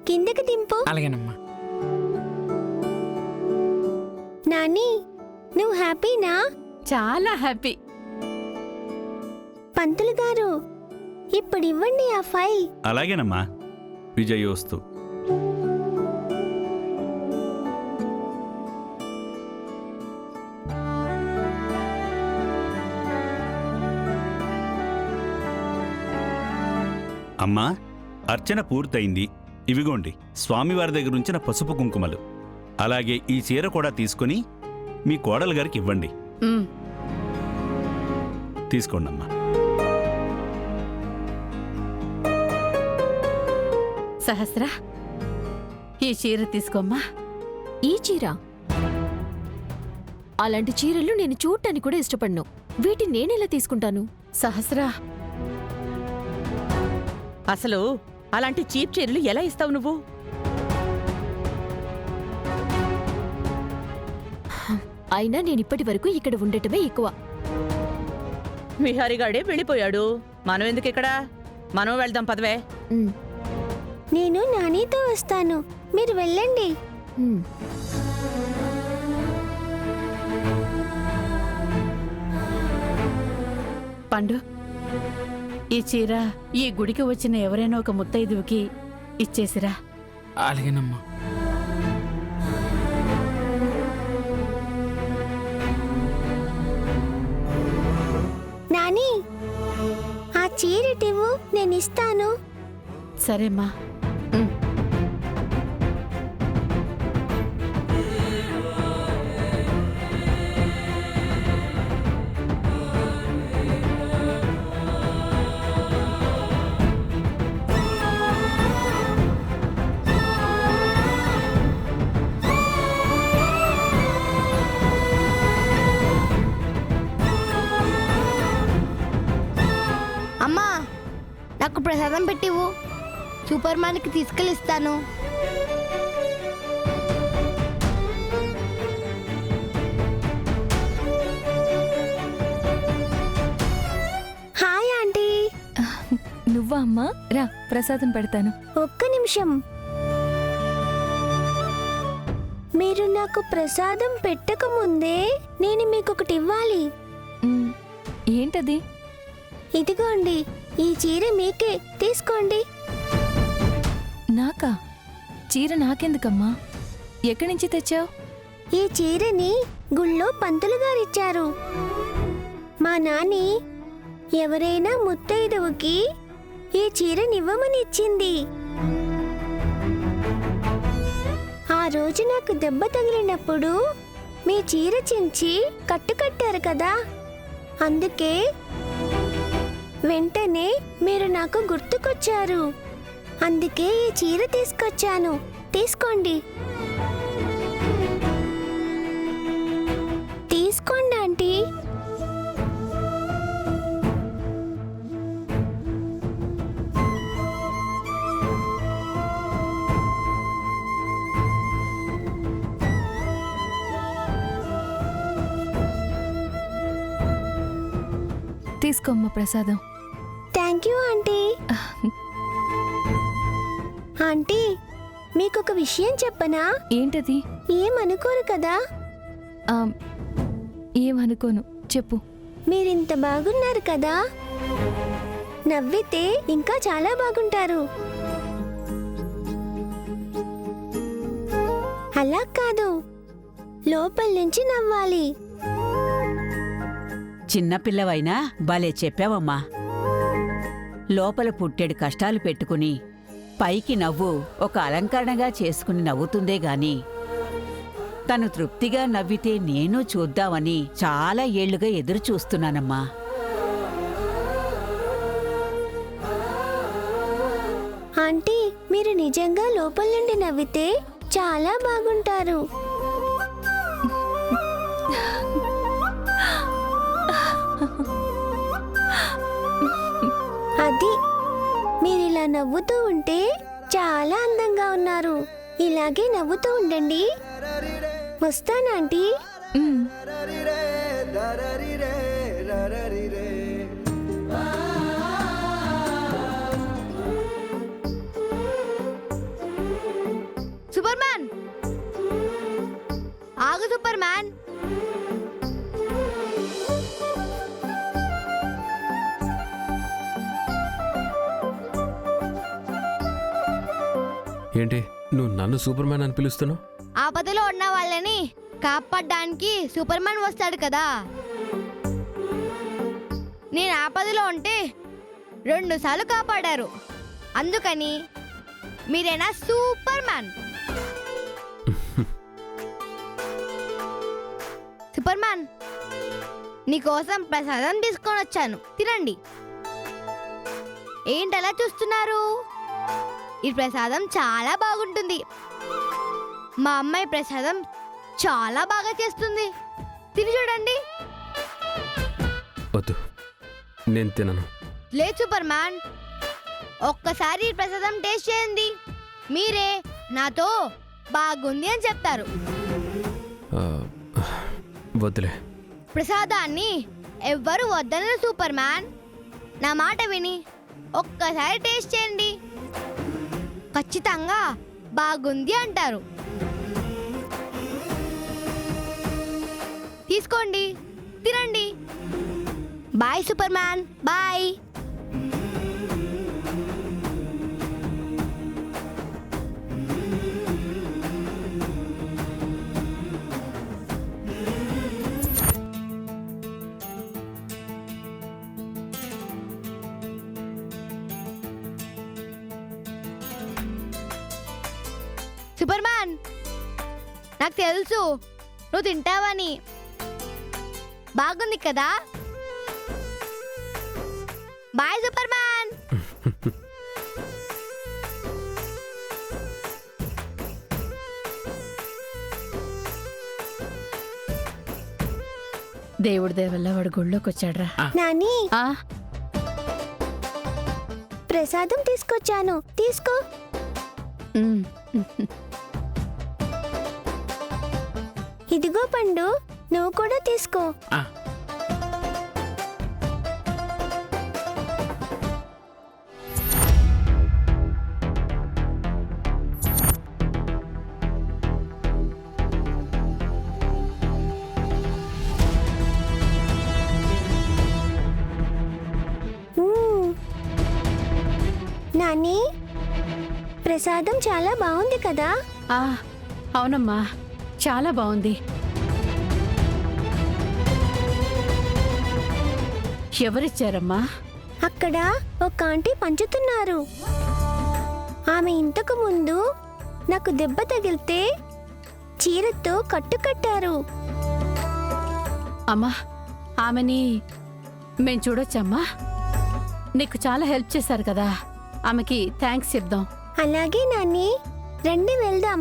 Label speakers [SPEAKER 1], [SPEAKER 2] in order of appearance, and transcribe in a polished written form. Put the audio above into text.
[SPEAKER 1] కిందకి దింపు.
[SPEAKER 2] అలాగేనమ్మా.
[SPEAKER 1] నాని, నువ్వు హ్యాపీనా?
[SPEAKER 3] చాలా హ్యాపీ.
[SPEAKER 1] పంతులు గారు, ఇప్పుడు ఇవ్వండి ఆ ఫైల్.
[SPEAKER 4] అలాగేనమ్మా. విజయోస్తు. అమ్మా, అర్చన పూర్తయింది. ఇవిగోండి స్వామివారి దగ్గర ఉంచిన పసుపు కుంకుమలు. అలాగే ఈ చీర కూడా తీసుకుని మీ కోడలు గారికి ఇవ్వండి. తీసుకోండమ్మా.
[SPEAKER 3] సహస్ర, ఈ చీర తీసుకోమ్మా.
[SPEAKER 5] ఈ చీర? అలాంటి చీరలు నేను చూడటానికి కూడా ఇష్టపడను. వీటిని నేనెలా తీసుకుంటాను?
[SPEAKER 3] సహస్ర,
[SPEAKER 6] అసలు అలాంటి చీప్ చీరలు ఎలా ఇస్తావు నువ్వు?
[SPEAKER 5] అయినా నేనిప్పటి వరకు ఇక్కడ ఉండటమే ఎక్కువ.
[SPEAKER 6] విహారిగాడే వెళ్ళిపోయాడు. మనం ఎందుకు ఇక్కడ? మనం వెళ్దాం పదవే.
[SPEAKER 1] నేను నానితో వస్తాను, మీరు వెళ్ళండి.
[SPEAKER 3] పండు, ఈ చీర ఈ గుడికి వచ్చిన ఎవరైనా ఒక ముత్తైదువుకి ఇచ్చేసిరా.
[SPEAKER 2] అలాగేనమ్మా.
[SPEAKER 1] నాని, ఆ చీరటివ్వు, నేను ఇస్తాను.
[SPEAKER 3] సరేమ్మా.
[SPEAKER 1] అమ్మా, నాకు ప్రసాదం పెట్టివు. సూపర్ మార్కెట్కి తీసుకెళ్ళిస్తాను. Hi aunty.
[SPEAKER 5] నువ్వా అమ్మా? రా, ప్రసాదం పెడతాను.
[SPEAKER 1] ఒక్క నిమిషం. మీరు నాకు ప్రసాదం పెట్టకముందే నేను మీకొకటి ఇవ్వాలి.
[SPEAKER 5] ఏంటది?
[SPEAKER 1] ఇదిగోండి, ఈ చీర మీకే, తీసుకోండి.
[SPEAKER 5] నాకా? చీర నాకెందుకమ్మా? ఎక్కడి నుంచి తెచ్చావు?
[SPEAKER 1] ఈ చీరని గుళ్ళో పంతులు గారిచ్చారు. మా నాని ఎవరైనా ముత్తైదువుకి ఈ చీరనివ్వమని ఇచ్చింది. ఆ రోజు నాకు దెబ్బ తగిలినప్పుడు మీ చీర చించి కట్టుకట్టారు కదా, అందుకే వెంటనే మీరు నాకు గుర్తుకొచ్చారు. అందుకే ఈ చీర తీసుకొచ్చాను, తీసుకోండి. తీసుకోండి ఆంటీ.
[SPEAKER 5] తీసుకోమ్మా ప్రసాదం.
[SPEAKER 1] Thank you aunty. ఆంటీ, మీకొక విషయం చెప్పనా?
[SPEAKER 5] ఏంటది?
[SPEAKER 1] ఏమనుకోరు కదా?
[SPEAKER 5] ఏమనుకోను, చెప్పు.
[SPEAKER 1] మీరింత బాగున్నారు కదా, నవ్వితే ఇంకా చాలా బాగుంటారు. అలా కాదు, లోపల నుంచి నవ్వాలి.
[SPEAKER 6] చిన్నపిల్లవైనా భలే చెప్పావమ్మా. లోపల పుట్టెడు కష్టాలు పెట్టుకుని పైకి నవ్వు ఒక అలంకరణగా చేసుకుని నవ్వుతుందే గాని తను తృప్తిగా నవ్వితే నేను చూద్దామని చాలా ఏళ్లుగా ఎదురు చూస్తున్నానమ్మా.
[SPEAKER 1] ఆంటీ, మీరు నిజంగా లోపల నుండి నవ్వితే చాలా బాగుంటారు. అది మీరిలా నవ్వుతూ ఉంటే చాలా అందంగా ఉన్నారు. ఇలాగే నవ్వుతూ ఉండండి. వస్తానా ఆంటీ?
[SPEAKER 2] ఏంటి నువ్వు నన్ను సూపర్ మ్యాన్ అని పిలుస్తున్నావు?
[SPEAKER 7] ఆపదలో ఉన్న వాళ్ళని కాపాడడానికి సూపర్ మ్యాన్ వస్తాడు కదా. నేను ఆపదలో ఉంటే 2 సార్లు కాపాడారు, అందుకని మీరేనా సూపర్ మ్యాన్. సూపర్ మ్యాన్, నీకోసం ప్రసాదం తీసుకొని వచ్చాను, తినండి. ఏంటలా చూస్తున్నారు? ఈ ప్రసాదం చాలా బాగుంటుంది. మా అమ్మాయి ప్రసాదం చాలా బాగా చేస్తుంది, తిని చూడండి.
[SPEAKER 2] వద్దు, నేను తినను.
[SPEAKER 7] లేదు సూపర్ మ్యాన్, ఒక్కసారి ఈ ప్రసాదం టేస్ట్ చేయండి, మీరే నాతో బాగుంది అని చెప్తారు.
[SPEAKER 2] ఆ, వద్దులే.
[SPEAKER 7] ప్రసాదాన్ని ఎవ్వరు వద్దనరు సూపర్ మ్యాన్. నా మాట విని ఒక్కసారి టేస్ట్ చేయండి, ఖచ్చితంగా బాగుంది అంటారు. తీసుకోండి, తినండి. Bye super man, bye. Super man, నాకు తెలుసు నువ్వు తింటావని. బాగుంది కదా. Bye super man.
[SPEAKER 3] దేవుడి దేవల్ల వాడు గుళ్ళోకి వచ్చాడ్రా.
[SPEAKER 1] నాని,
[SPEAKER 3] ఆ,
[SPEAKER 1] ప్రసాదం తీసుకొచ్చాను, తీసుకో.
[SPEAKER 3] ఉమ్,
[SPEAKER 1] ఇదిగో పండు, నువ్వు కూడా తీసుకో. నాని, ప్రసాదం చాలా బాగుంది కదా.
[SPEAKER 3] ఆ, అవునమ్మా, చాలా బాగుంది. ఎవరిచ్చారమ్మా?
[SPEAKER 1] అక్కడ ఒక ఆంటీ పంచుతున్నారు. ఆమె ఇంతకు ముందు నాకు దెబ్బ తగిలితే చీరతో కట్టారు.
[SPEAKER 3] అమ్మా, ఆమెని మేం చూడొచ్చమ్మా? నీకు చాలా హెల్ప్ చేశారు కదా, ఆమెకి థ్యాంక్స్ చెప్దాం.
[SPEAKER 1] అలాగే నాని, రండి వెళ్దాం.